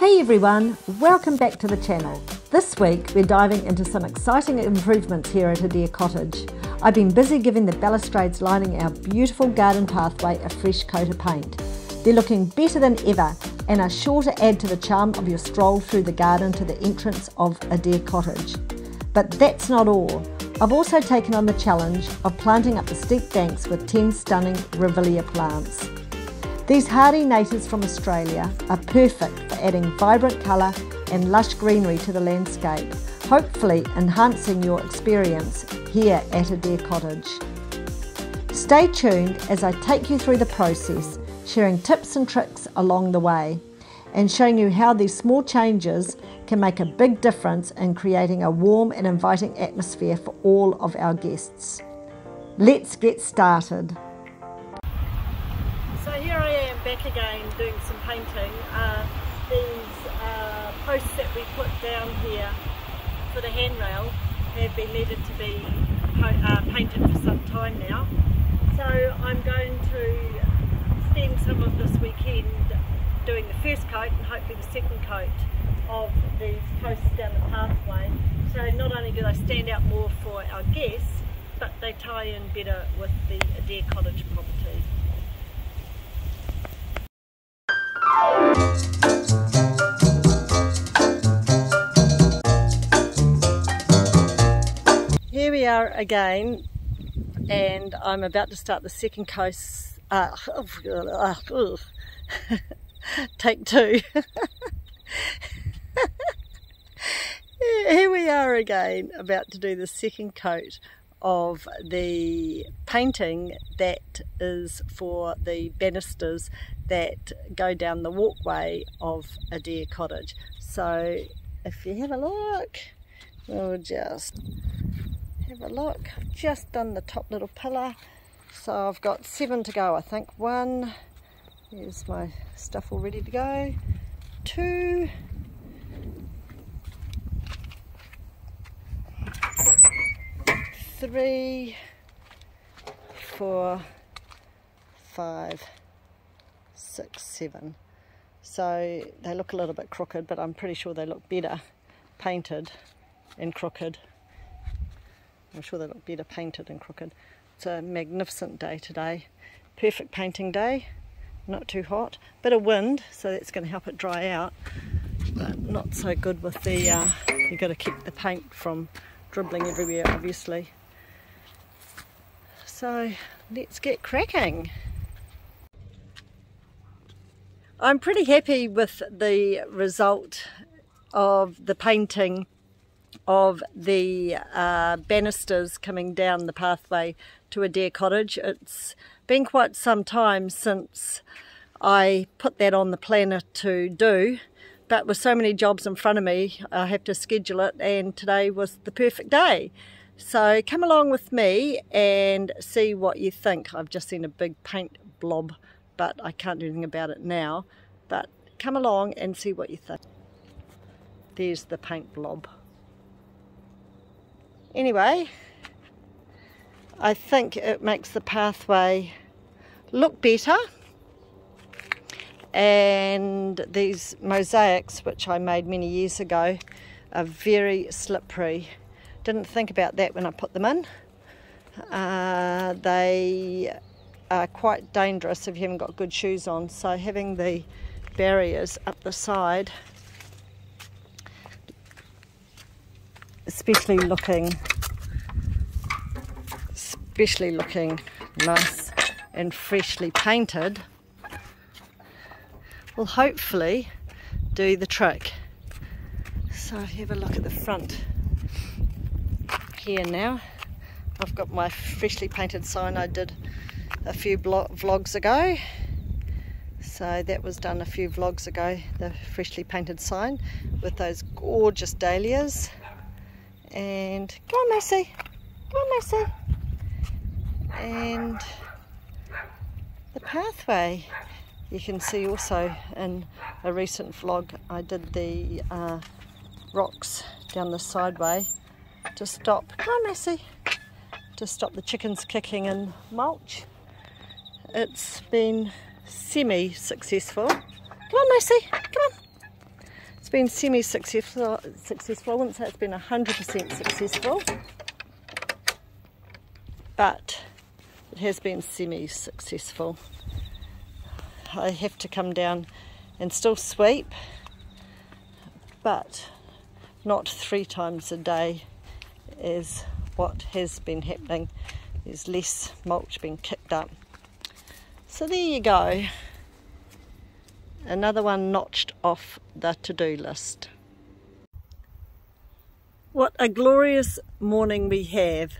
Hey everyone, welcome back to the channel. This week we're diving into some exciting improvements here at Adair Cottage. I've been busy giving the balustrades lining our beautiful garden pathway a fresh coat of paint. They're looking better than ever and are sure to add to the charm of your stroll through the garden to the entrance of Adair Cottage. But that's not all. I've also taken on the challenge of planting up the steep banks with 10 stunning Grevillea plants. These hardy natives from Australia are perfect for adding vibrant colour and lush greenery to the landscape, hopefully enhancing your experience here at Adair Cottage. Stay tuned as I take you through the process, sharing tips and tricks along the way, and showing you how these small changes can make a big difference in creating a warm and inviting atmosphere for all of our guests. Let's get started. So here I am back again doing some painting. These posts that we put down here for the handrail have been needed to be painted for some time now. So I'm going to spend some of this weekend doing the first coat and hopefully the second coat of these posts down the pathway. So not only do they stand out more for our guests, but they tie in better with the Adair Cottage property. Here we are again, and I'm about to start the second coast. Take two. Here we are again, about to do the second coat of the painting that is for the banisters that go down the walkway of Adair Cottage. So if you have a look, we'll just have a look. I've just done the top little pillar, so I've got 7 to go I think. 1, here's my stuff all ready to go. 2, 3, 4, 5, 6, 7. So they look a little bit crooked, but I'm pretty sure they look better painted and crooked. I'm sure they look better painted and crooked. It's a magnificent day today. Perfect painting day. Not too hot. Bit of wind, so that's going to help it dry out. But not so good with the, you've got to keep the paint from dribbling everywhere, obviously. So let's get cracking. I'm pretty happy with the result of the painting of the banisters coming down the pathway to Adair Cottage. It's been quite some time since I put that on the planner to do, but with so many jobs in front of me I have to schedule it, and today was the perfect day. So come along with me and see what you think. I've just seen a big paint blob, but I can't do anything about it now, but come along and see what you think. There's the paint blob. Anyway, I think it makes the pathway look better, and these mosaics, which I made many years ago, are very slippery. Didn't think about that when I put them in. They are quite dangerous if you haven't got good shoes on, so having the barriers up the side, especially looking nice and freshly painted, will hopefully do the trick. So have a look at the front here now. I've got my freshly painted sign I did a few vlogs ago. So that was done a few vlogs ago, the freshly painted sign with those gorgeous dahlias. And come on Massey, come on Massey. And the pathway, you can see also in a recent vlog I did the rocks down the sideway to stop, come on Massey, to stop the chickens kicking in mulch. It's been semi-successful. Come on Massey, come on. been semi-successful. I wouldn't say it's been 100% successful, but it has been semi-successful. I have to come down and still sweep, but not 3 times a day is what has been happening. There's less mulch being kicked up. So there you go. Another one notched off the to-do list. What a glorious morning we have.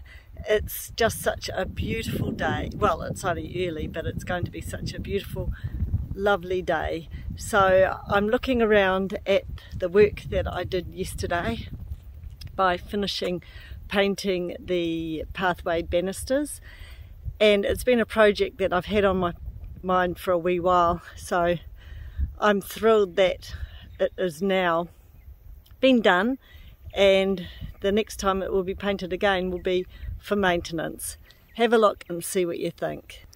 It's just such a beautiful day. Well, it's only early, but it's going to be such a beautiful, lovely day. So I'm looking around at the work that I did yesterday by finishing painting the pathway banisters, and it's been a project that I've had on my mind for a wee while, so I'm thrilled that it is now been done, and the next time it will be painted again will be for maintenance. Have a look and see what you think.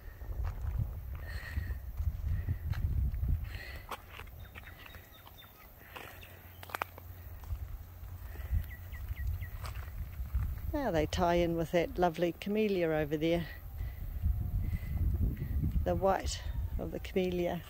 Now they tie in with that lovely camellia over there, the white of the camellia.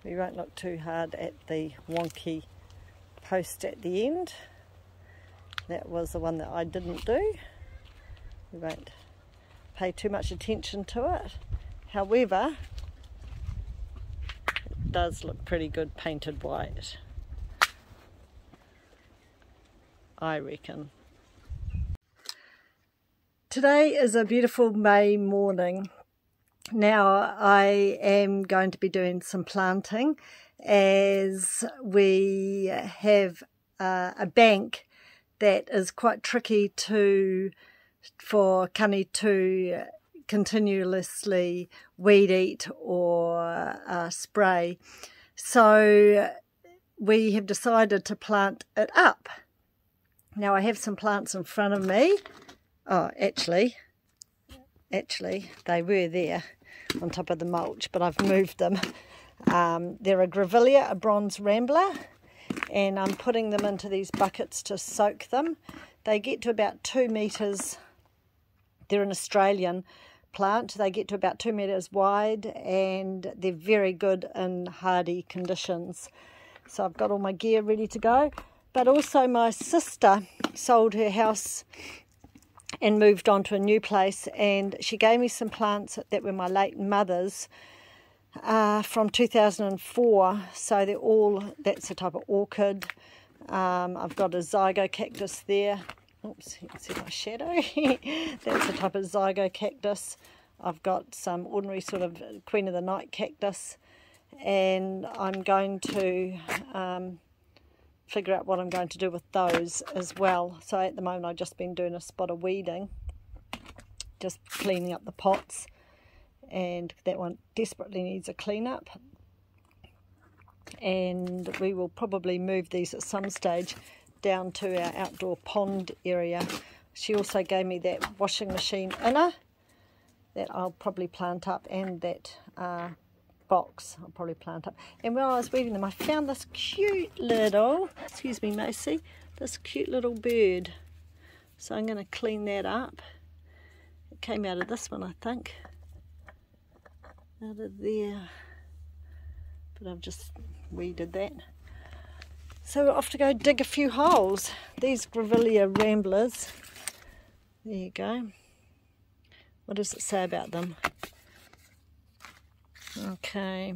We won't look too hard at the wonky post at the end. That was the one that I didn't do. We won't pay too much attention to it. However, it does look pretty good painted white, I reckon. Today is a beautiful May morning. Now I am going to be doing some planting, as we have a bank that is quite tricky for Kani to continuously weed eat or spray. So we have decided to plant it up. Now I have some plants in front of me. Oh, actually they were there on top of the mulch, but I've moved them. They're a Grevillea, a bronze rambler, and I'm putting them into these buckets to soak them. They get to about 2 metres. They're an Australian plant. They get to about 2 metres wide, and they're very good in hardy conditions. So I've got all my gear ready to go. But also my sister sold her house and moved on to a new place, and she gave me some plants that were my late mother's from 2004. So they're all, that's a type of orchid. I've got a zygo cactus there. Oops, you can see my shadow. That's a type of zygo cactus. I've got some ordinary sort of Queen of the Night cactus, and I'm going to figure out what I'm going to do with those as well. So at the moment I've just been doing a spot of weeding, just cleaning up the pots, and that one desperately needs a clean up, and we will probably move these at some stage down to our outdoor pond area. She also gave me that washing machine inner that I'll probably plant up, and that box I'll probably plant up. And while I was weeding them, I found this cute little, excuse me Macy, this cute little bird. So I'm going to clean that up. It came out of this one, I think, out of there, but I've just weeded that. So we're off to go dig a few holes. These Grevillea ramblers, there you go. What does it say about them? Okay.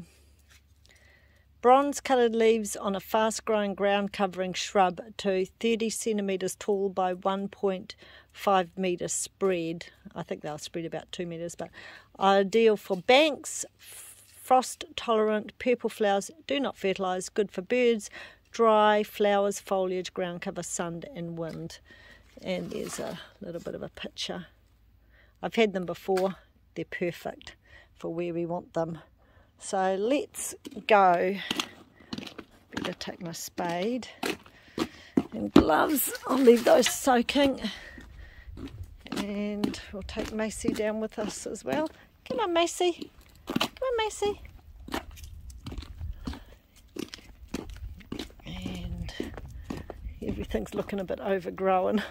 Bronze coloured leaves on a fast growing ground covering shrub to 30 centimetres tall by 1.5 metres spread. I think they'll spread about 2 metres, but ideal for banks, frost tolerant, purple flowers, do not fertilise, good for birds, dry, flowers, foliage, ground cover, sun and wind. And there's a little bit of a picture. I've had them before. They're perfect for where we want them. So let's go. Better take my spade and gloves. I'll leave those soaking. And we'll take Macy down with us as well. Come on, Macy. Come on, Macy. And everything's looking a bit overgrown.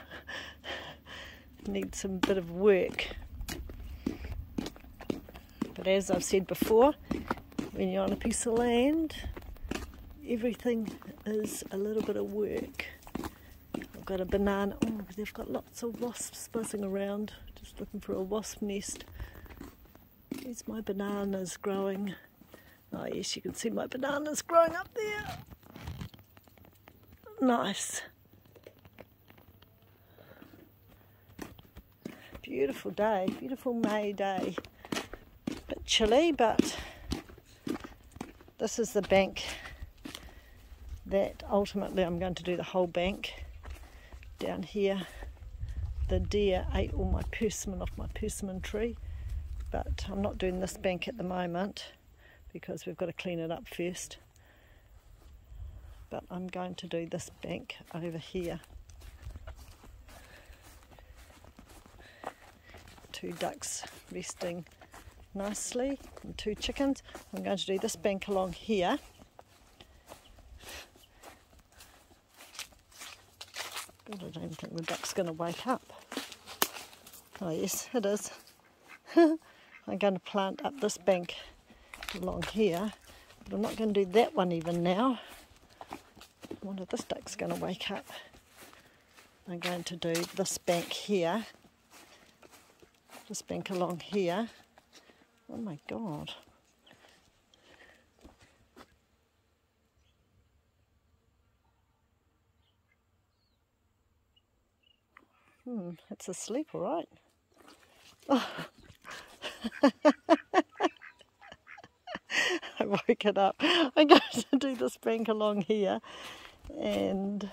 Needs some bit of work. But as I've said before, when you're on a piece of land, everything is a little bit of work. I've got a banana. Oh, they've got lots of wasps buzzing around. Just looking for a wasp nest. There's my bananas growing. Oh yes, you can see my bananas growing up there. Nice. Beautiful day, beautiful May day. Bit chilly, but this is the bank that ultimately I'm going to do the whole bank. Down here, the deer ate all my persimmon off my persimmon tree, but I'm not doing this bank at the moment because we've got to clean it up first. But I'm going to do this bank over here. 2 ducks resting nicely and 2 chickens. I'm going to do this bank along here. God, I don't think the duck's going to wake up. Oh yes, it is. I'm going to plant up this bank along here, but I'm not going to do that one even now. I wonder if this duck's going to wake up. I'm going to do this bank here, this bank along here. Oh my God. It's asleep, all right. Oh. I woke it up. I'm going to do this bank along here and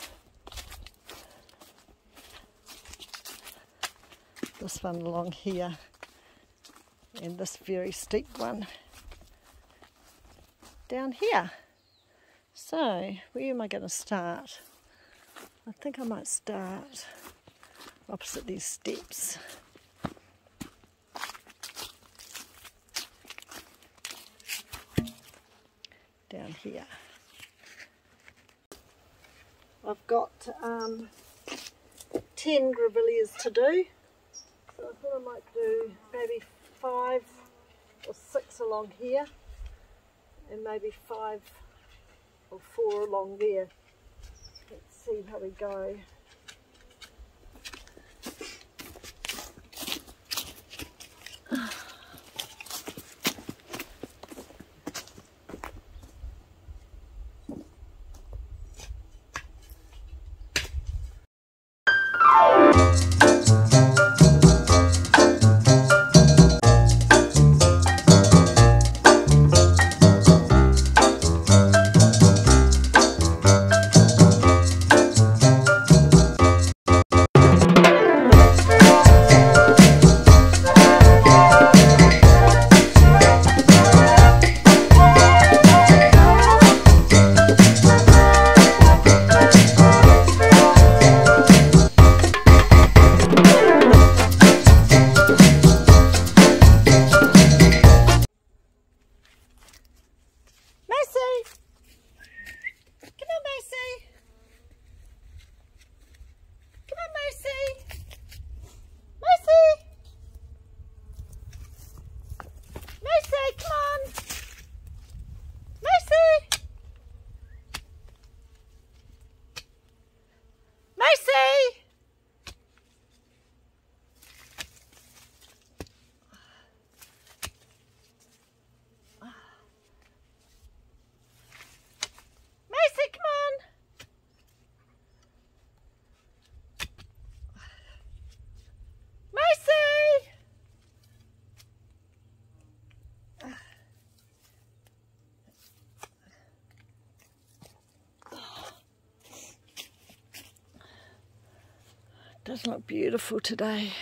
this one along here and this very steep one down here. So where am I going to start? I think I might start opposite these steps. Down here. I've got 10 grevilleas to do, so I thought I might do maybe 5 or 6 along here and maybe 5 or 4 along there. Let's see how we go. Doesn't look beautiful today.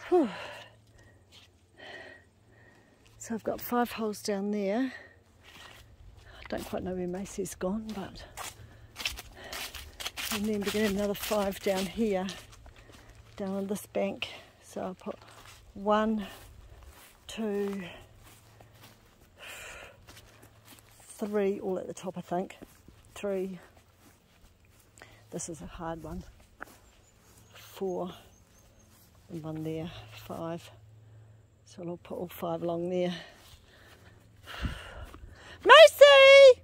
Whew. So I've got 5 holes down there. I don't quite know where Macy's gone, but... And then we're going to have another 5 down here, down on this bank. So I'll put 1, 2, 3, all at the top I think. 3. This is a hard one. 4, and 1 there, 5. So I'll put all 5 along there. Macy!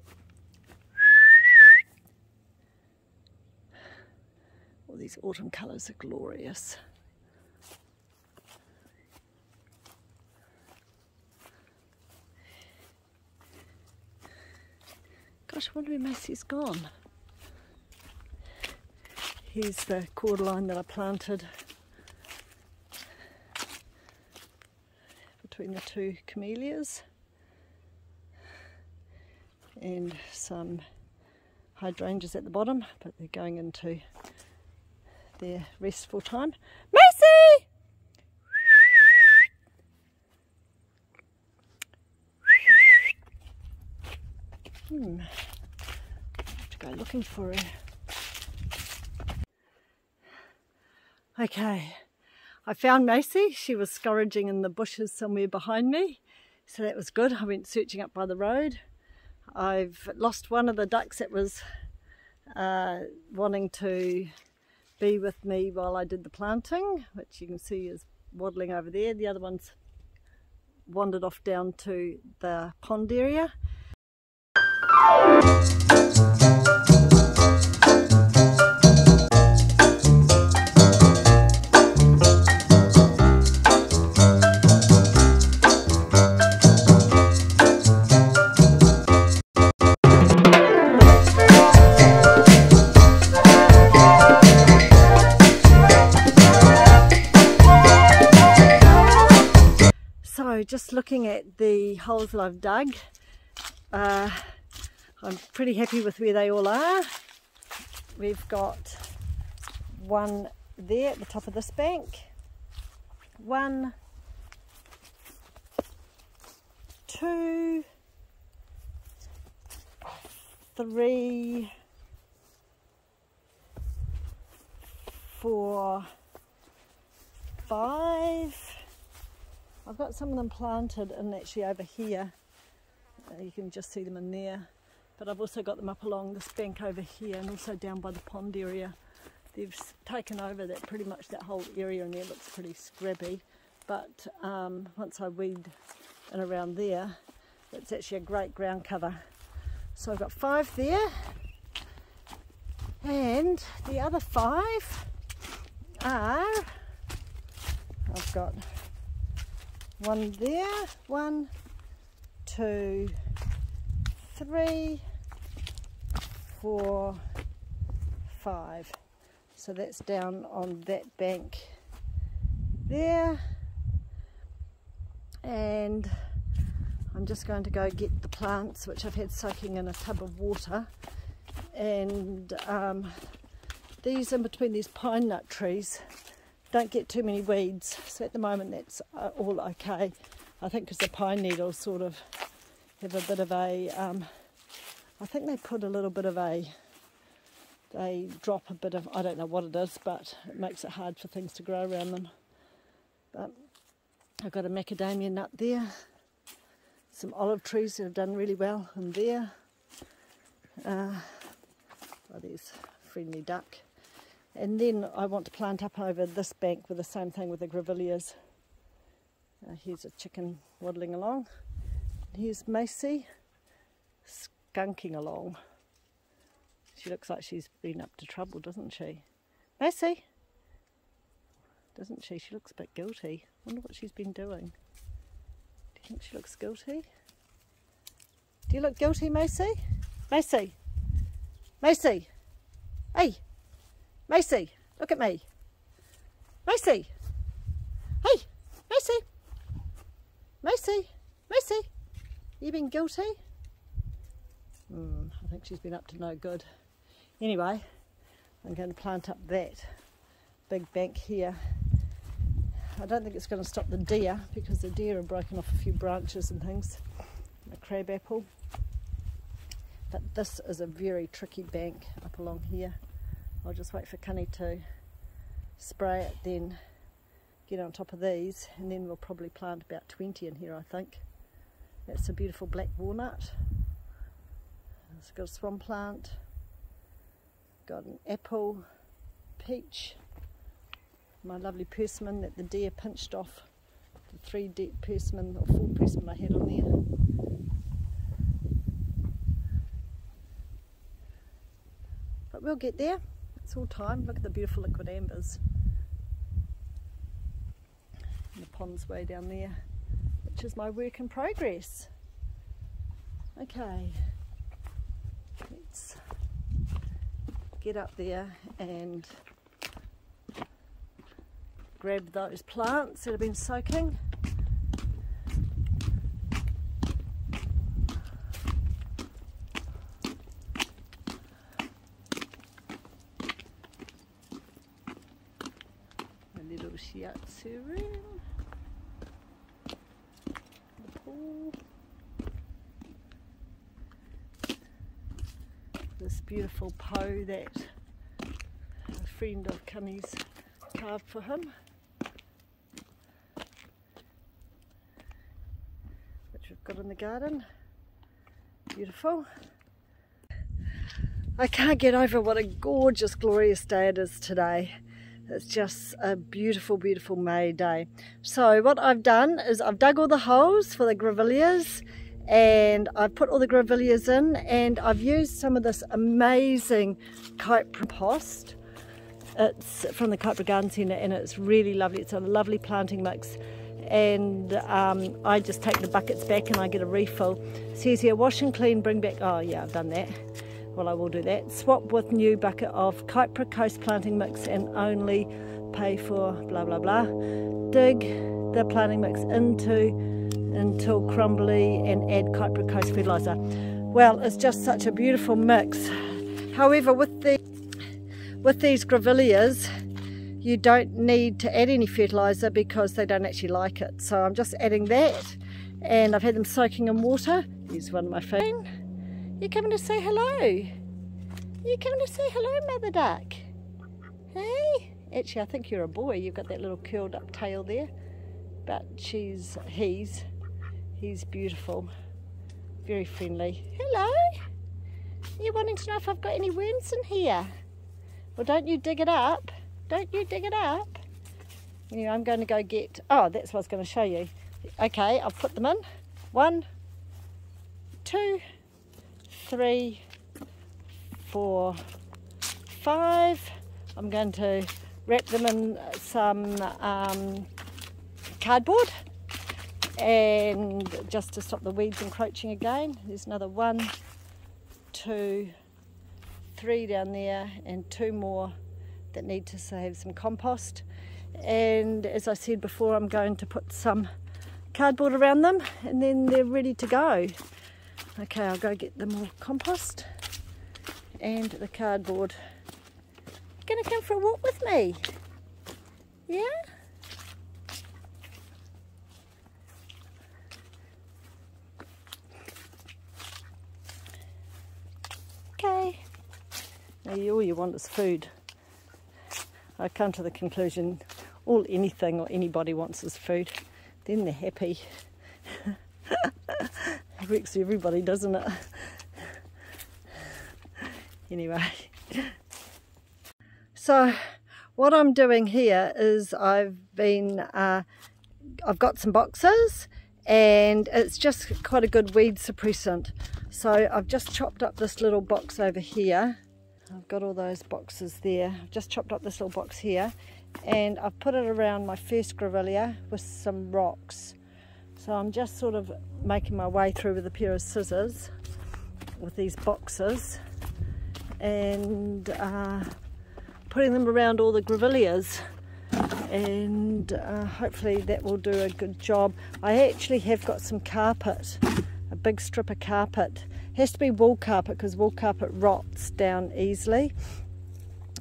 All these autumn colours are glorious. Gosh, I wonder where Macy's gone. Here's the cordyline that I planted between the 2 camellias, and some hydrangeas at the bottom, but they're going into their restful time. Macy! Have to go looking for her. Okay, I found Macy. She was scourging in the bushes somewhere behind me, so that was good. I went searching up by the road. I've lost one of the ducks that was wanting to be with me while I did the planting, which you can see is waddling over there. The other one's wandered off down to the pond area. So just looking at the holes that I've dug, I'm pretty happy with where they all are. We've got 1 there at the top of this bank, 1, 2, 3, 4, 5. I've got some of them planted and actually over here. You can just see them in there. But I've also got them up along this bank over here and also down by the pond area. They've taken over that, pretty much that whole area, and there looks pretty scrappy. But once I weed in around there, it's actually a great ground cover. So I've got 5 there. And the other 5 are, I've got 1 there, 1, 2, 3, 4, 5. So that's down on that bank there. And I'm just going to go get the plants, which I've had soaking in a tub of water. And these in between these pine nut trees don't get too many weeds, so at the moment that's all okay. I think because the pine needles sort of have a bit of a, I think they put a little bit of a, they drop a bit of, I don't know what it is, but it makes it hard for things to grow around them. But I've got a macadamia nut there, some olive trees that have done really well in there. Oh, there's a friendly duck. And then I want to plant up over this bank with the same thing with the Grevilleas. Here's a chicken waddling along. And here's Macy skunking along. She looks like she's been up to trouble, doesn't she? Macy? Doesn't she? She looks a bit guilty. I wonder what she's been doing. Do you think she looks guilty? Do you look guilty, Macy? Macy? Macy? Hey! Macy, look at me. Macy. Hey, Macy. Macy. Macy. You been guilty? I think she's been up to no good. Anyway, I'm going to plant up that big bank here. I don't think it's going to stop the deer, because the deer have broken off a few branches and things. A crabapple. But this is a very tricky bank up along here. I'll just wait for Cunny to spray it, then get on top of these, and then we'll probably plant about 20 in here, I think. That's a beautiful black walnut. It's got a swan plant, got an apple, peach, my lovely persimmon that the deer pinched off, the 3 persimmon or 4 persimmon I had on there. But we'll get there, it's all time. Look at the beautiful liquid ambers. And the pond's way down there, which is my work in progress. Okay, let's get up there and grab those plants that have been soaking. A little shiatsu room. The pool. This beautiful po that a friend of Cunny's carved for him, which we've got in the garden. Beautiful. I can't get over what a gorgeous, glorious day it is today. It's just a beautiful, beautiful May day. So what I've done is I've dug all the holes for the grevilleas, and I've put all the grevilleas in, and I've used some of this amazing compost. It's from the Cottage Garden Centre, and it's really lovely. It's a lovely planting mix, and I just take the buckets back and I get a refill. It says here, wash and clean, bring back. Oh yeah, I've done that. Well, I will do that. Swap with new bucket of Kypra Coast planting mix and only pay for blah blah blah. Dig the planting mix until crumbly and add Kypra Coast fertiliser. Well, it's just such a beautiful mix. However, with these grevilleas, you don't need to add any fertiliser because they don't actually like it. So I'm just adding that, and I've had them soaking in water. Here's one of my favourites. You're coming to say hello. You're coming to say hello, Mother Duck. Hey? Actually, I think you're a boy. You've got that little curled up tail there. But he's beautiful. Very friendly. Hello? You're wanting to know if I've got any worms in here? Well, don't you dig it up. Don't you dig it up. Anyway, I'm going to go get... Oh, that's what I was going to show you. Okay, I've put them in. 1, 2, 3, 4, 5. I'm going to wrap them in some cardboard, and just to stop the weeds encroaching again. There's another 1, 2, 3 down there, and 2 more that need to have some compost. And as I said before, I'm going to put some cardboard around them, and then they're ready to go. Okay, I'll go get them all compost and the cardboard. You gonna come for a walk with me? Yeah? Okay. Now all you want is food. I come to the conclusion anything or anybody wants is food. Then they're happy. It works for everybody, doesn't it? Anyway, so what I'm doing here is I've got some boxes, and it's just quite a good weed suppressant. So I've just chopped up this little box over here. I've got all those boxes there. I've just chopped up this little box here, and I've put it around my first grevillea with some rocks. So I'm just sort of making my way through with a pair of scissors with these boxes, and putting them around all the grevilleas, and hopefully that will do a good job. I actually have got some carpet, a big strip of carpet. It has to be wool carpet because wool carpet rots down easily,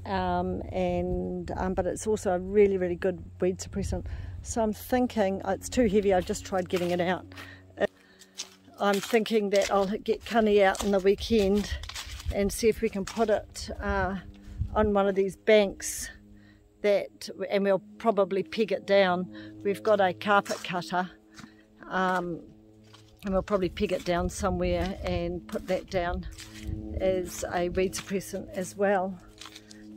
but it's also a really, really good weed suppressant. So I'm thinking, it's too heavy, I've just tried getting it out. I'm thinking that I'll get Cunny out on the weekend and see if we can put it on one of these banks, and we'll probably peg it down. We've got a carpet cutter, and we'll probably peg it down somewhere and put that down as a weed suppressant as well.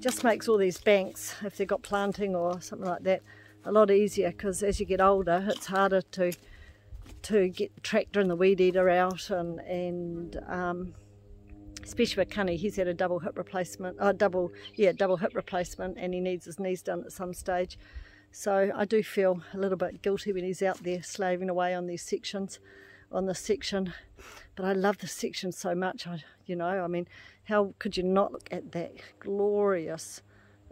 Just makes all these banks, if they've got planting or something like that, a lot easier, because as you get older it's harder to get the tractor and the weed eater out, and especially with Cunny, he's had a double hip replacement, double hip replacement, and he needs his knees done at some stage. So I do feel a little bit guilty when he's out there slaving away on these sections, on this section. But I love this section so much. I mean, how could you not look at that? Glorious,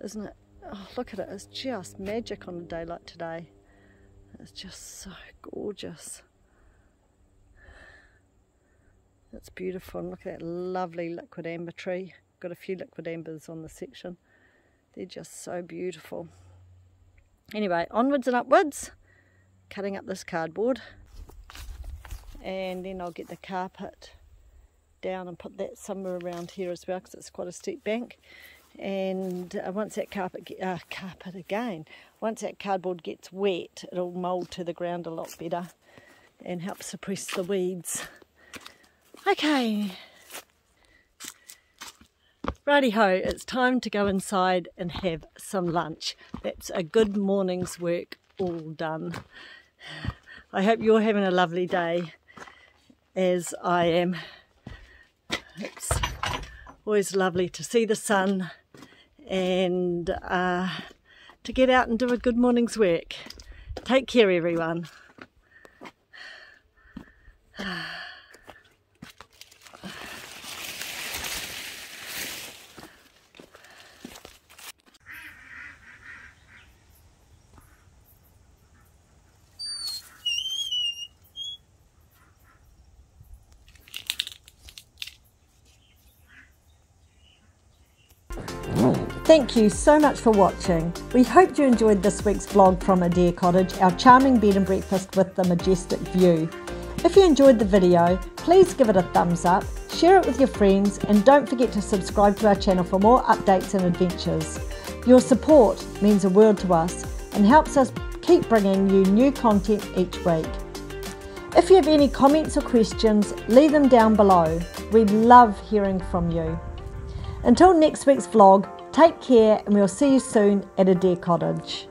isn't it? Oh, look at it. It's just magic on a day like today. It's just so gorgeous. It's beautiful. And look at that lovely liquid amber tree. Got a few liquid ambers on the section. They're just so beautiful. Anyway, onwards and upwards, cutting up this cardboard, and then I'll get the carpet down and put that somewhere around here as well, because it's quite a steep bank. And once that once that cardboard gets wet, it'll mould to the ground a lot better and help suppress the weeds. Okay, righty-ho, it's time to go inside and have some lunch. That's a good morning's work all done. I hope you're having a lovely day, as I am. It's always lovely to see the sun and to get out and do a good morning's work. Take care, everyone. Thank you so much for watching. We hope you enjoyed this week's vlog from Adair Cottage, our charming bed and breakfast with the majestic view. If you enjoyed the video, please give it a thumbs up, share it with your friends, and don't forget to subscribe to our channel for more updates and adventures. Your support means a world to us and helps us keep bringing you new content each week. If you have any comments or questions, leave them down below. We love hearing from you. Until next week's vlog, take care, and we'll see you soon at Adair Cottage.